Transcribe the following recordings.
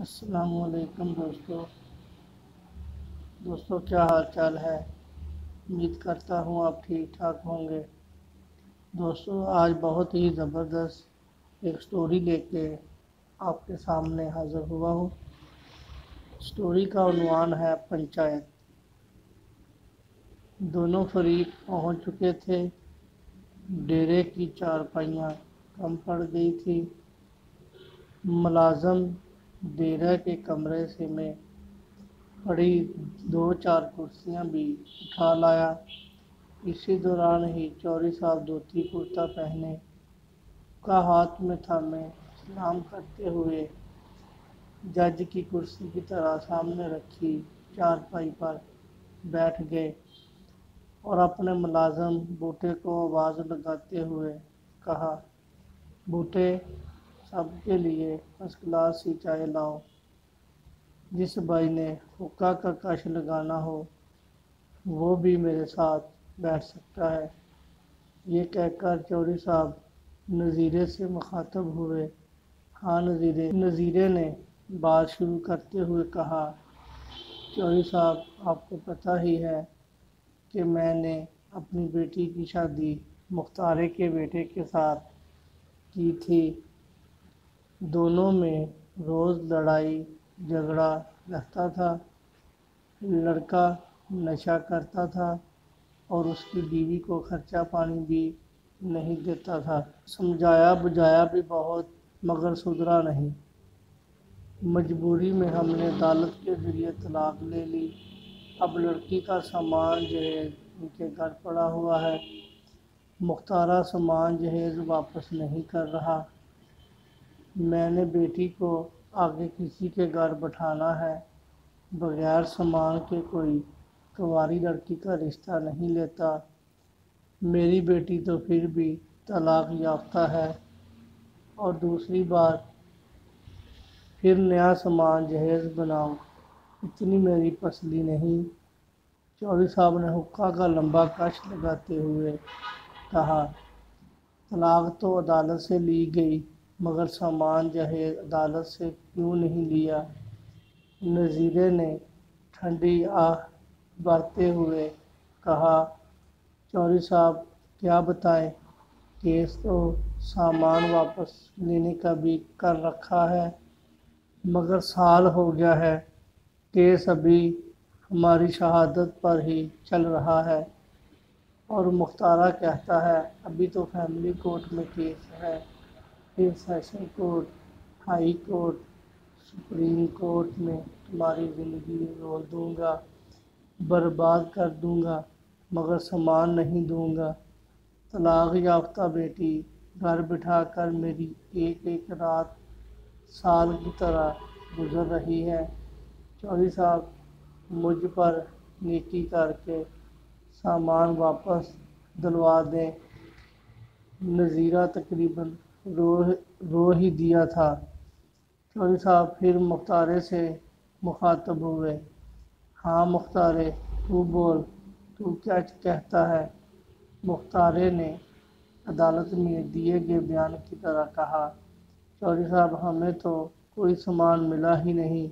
السلام علیکم دوستوں کیا حال چال ہے؟ امید کرتا ہوں آپ ٹھیک ٹھاک ہوں گے۔ دوستوں آج بہت ہی زبردست ایک سٹوری لے کے آپ کے سامنے حاضر ہوا ہوں۔ سٹوری کا عنوان ہے پنچایت۔ دونوں فریق پہنچ چکے تھے۔ ڈیرے کی چارپائیاں کم پڑ گئی تھی۔ ملازم ڈیرے کے کمرے سے میں پڑی 2-4 کرسیاں بھی اٹھا لایا۔ اسی دوران ہی چوری صاحب دھوتی کرتا پہنے، حقہ ہاتھ میں تھامے سلام کرتے ہوئے جج کی کرسی کی طرح سامنے رکھی چارپائی پر بیٹھ گئے اور اپنے ملازم بوٹے کو آواز لگاتے ہوئے کہا، بوٹے، سب کے لیے فرسٹ کلاس سی چائے لاؤ۔ جس بھائی نے حقہ کا کش لگانا ہو وہ بھی میرے ساتھ بیٹھ سکتا ہے۔ یہ کہہ کر چوری صاحب نظیرے سے مخاطب ہوئے۔ ہاں نظیرے نے بات شروع کرتے ہوئے کہا، چوری صاحب، آپ کو پتہ ہی ہے کہ میں نے اپنی بیٹی کی شادی مختارے کے بیٹے کے ساتھ کی تھی۔ دونوں میں روز لڑائی جھگڑا رہتا تھا۔ لڑکا نشہ کرتا تھا اور اس کی بیوی کو خرچہ پانی بھی نہیں دیتا تھا۔ سمجھایا بجھایا بھی بہت مگر سدھرا نہیں۔ مجبوری میں ہم نے عدالت کے ذریعے طلاق لے لی۔ اب لڑکی کا سامان جہیز ان کے گھر پڑا ہوا ہے۔ مختارہ سامان جہیز واپس نہیں کر رہا۔ میں نے بیٹی کو آگے کسی کے گھر بٹھانا ہے۔ بغیر سامان کے کوئی کنواری لڑکی کا رشتہ نہیں لیتا۔ میری بیٹی تو پھر بھی طلاق یافتہ ہے، اور دوسری بات پھر نیا سامان جہیز بناؤ، اتنی میری پسلی نہیں۔ چوری صاحب نے حقہ کا لمبا کش لگاتے ہوئے کہا، طلاق تو عدالت سے لی گئی مگر سامان جہیز عدالت سے کیوں نہیں لیا؟ نظیرے نے ٹھنڈی آہ بھرتے ہوئے کہا، چوری صاحب کیا بتائیں، کیس تو سامان واپس لینے کا بھی کر رکھا ہے مگر سال ہو گیا ہے، کیس ابھی ہماری شہادت پر ہی چل رہا ہے۔ اور مختارہ کہتا ہے، ابھی تو فیملی کورٹ میں کیس ہے، پھر session court, high court, supreme court میں تمہاری زندگی رول دوں گا، برباد کر دوں گا مگر سامان نہیں دوں گا۔ طلاق یافتہ بیٹی گھر بٹھا کر میری ایک ایک رات سال کی طرح گزر رہی ہے۔ چوری صاحب مجھ پر نیکی کر کے سامان واپس دلوا دیں۔ نظیرہ تقریباً رو ہی دیا تھا۔ چوری صاحب پھر مختارے سے مخاطب ہوئے، ہاں مختارے، تو بول، تو کیا کہتا ہے؟ مختارے نے عدالت میں دیے گئے بیان کی طرح کہا، چوری صاحب، ہمیں تو کوئی سامان ملا ہی نہیں،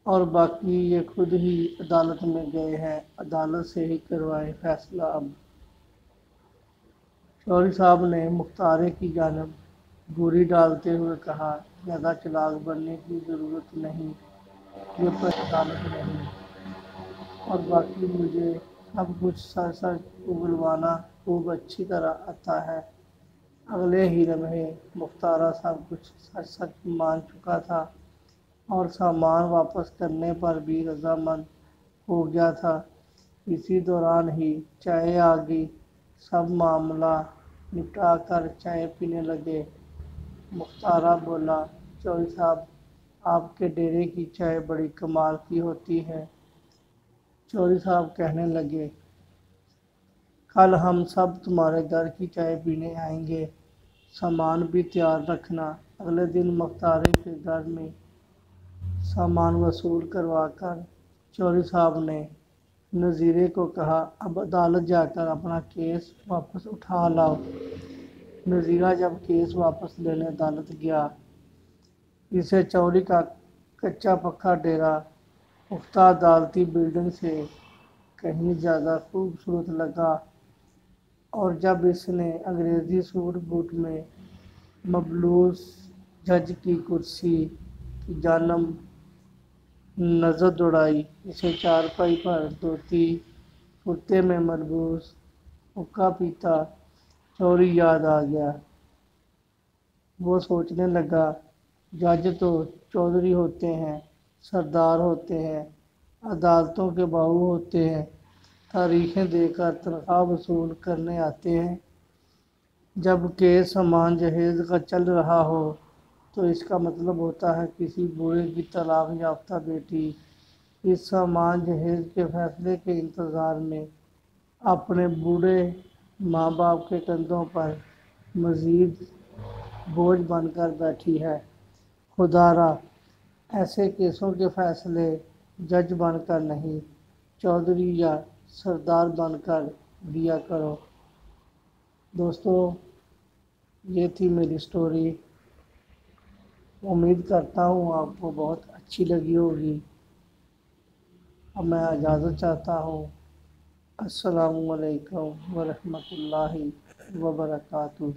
اور باقی یہ خود ہی عدالت میں گئے ہیں، عدالت سے ہی کروائیں فیصلہ اب۔ چوری صاحب نے مختارے کی جانب گوری ڈالتے ہوئے کہا، زیادہ چالاک بننے کی ضرورت نہیں، یہ کوئی عدالت نہیں، اور باقی مجھے سب کچھ سچ سچ اگلوانا خوب اچھی طرح آتا ہے۔ اگلے ہی لمحے مختارہ سب کچھ سچ سچ مان چکا تھا اور سامان واپس کرنے پر بھی رضامند ہو گیا تھا۔ اسی دوران ہی چائے آ گئی۔ سب معاملہ نپٹا کر چائے پینے لگے۔ مختارہ بولا، چوری صاحب، آپ کے ڈیرے کی چائے بڑی کمال کی ہوتی ہے۔ چوری صاحب کہنے لگے، کل ہم سب تمہارے گھر کی چائے پینے آئیں گے، سامان بھی تیار رکھنا۔ اگلے دن مختارے کے گھر میں سامان وصول کروا کر چوری صاحب نے نظیرے کو کہا، اب عدالت جا کر اپنا کیس واپس اٹھا لاؤ۔ نظیرہ جب کیس واپس لینے عدالت گیا اسے چوری کا کچا پکا ڈیرا پختہ عدالتی بلڈنگ سے کہیں زیادہ خوبصورت لگا، اور جب اس نے انگریزی سوٹ بوٹ میں ملبوس جج کی کرسی کی جانب نظر دوڑائی، اسے چارپائی پر دھوتی کرتے میں ملبوس حقہ پیتا چوری یاد آ گیا۔ وہ سوچنے لگا، جج تو چودھری ہوتے ہیں، سردار ہوتے ہیں، عدالتوں کے بہو ہوتے ہیں، تاریخیں دے کر تنخواہ وصول کرنے آتے ہیں۔ جب کیس سامان جہیز کا چل رہا ہو تو اس کا مطلب ہوتا ہے کسی بوڑھے کی طلاق یافتہ بیٹی اس سامان جہیز کے فیصلے کے انتظار میں اپنے بوڑھے ماں باپ کے کندھوں پر مزید بوجھ بن کر بیٹھی ہے۔ خدا را، ایسے کیسوں کے فیصلے جج بن کر نہیں، چودھری یا سردار بن کر دیا کرو۔ دوستو، یہ تھی میری سٹوری۔ امید کرتا ہوں آپ کو بہت اچھی لگی ہوگی۔ اب میں اجازت چاہتا ہوں۔ السلام علیکم ورحمۃ اللہ وبرکاتہ۔